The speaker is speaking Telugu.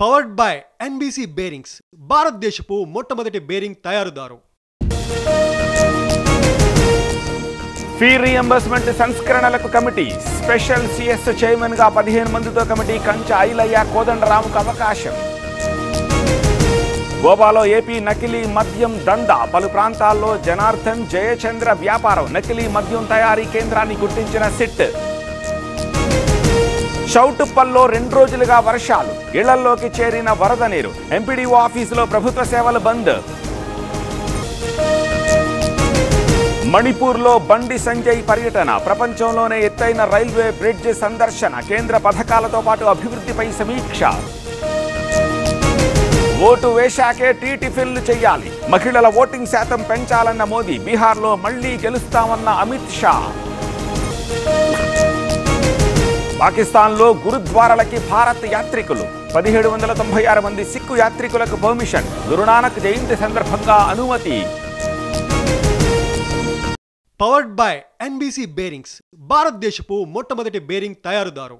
పవర్డ్ బై ఎన్బీసీ బేరింగ్స్, భారతదేశపు మొట్టమొదటి బేరింగ్ తయారుదారు. ఫీ రీఎంబర్స్మెంట్ సంస్కరణలకు కమిటీ, స్పెషల్ సిఎస్ చైర్మన్ గా 15 మందితో కమిటీ కంచ ఐలయ్య కోదండరాముకు అవకాశం. గోవాలో ఏపీ నకిలీ మద్యం దందా, పలు ప్రాంతాల్లో జనార్దన్ జయచంద్ర వ్యాపారం, నకిలీ మద్యం తయారీ కేంద్రాన్ని గుర్తించిన సిట్. చౌటుప్పల్లో 2 రోజులుగా వర్షాలు, ఇళ్లలోకి చేరిన వరద నీరు, ఎంపీడీఓ ఆఫీసులో ప్రభుత్వ సేవలు బంద్. మణిపూర్లో బండి సంజయ్ పర్యటన, ప్రపంచంలోనే ఎత్తైన రైల్వే బ్రిడ్జ్ సందర్శన, కేంద్ర పథకాలతో పాటు అభివృద్ధిపై సమీక్ష. ఓటు వేశాకే టిఫిన్లు చేయాలి, మహిళల ఓటింగ్ శాతం పెంచాలన్న మోదీ, బీహార్లో మళ్లీ గెలుస్తామన్న అమిత్ షా. పాకిస్తాన్లో గురుద్వారాలకి భారత్ యాత్రికులు, 1796 మంది సిక్కు యాత్రికులకు పర్మిషన్, గురునానక్ జయంతి సందర్భంగా అనుమతి. పవర్డ్ బై ఎన్బీసీ బేరింగ్స్, భారతదేశపు మొట్టమొదటి బేరింగ్ తయారుదారు.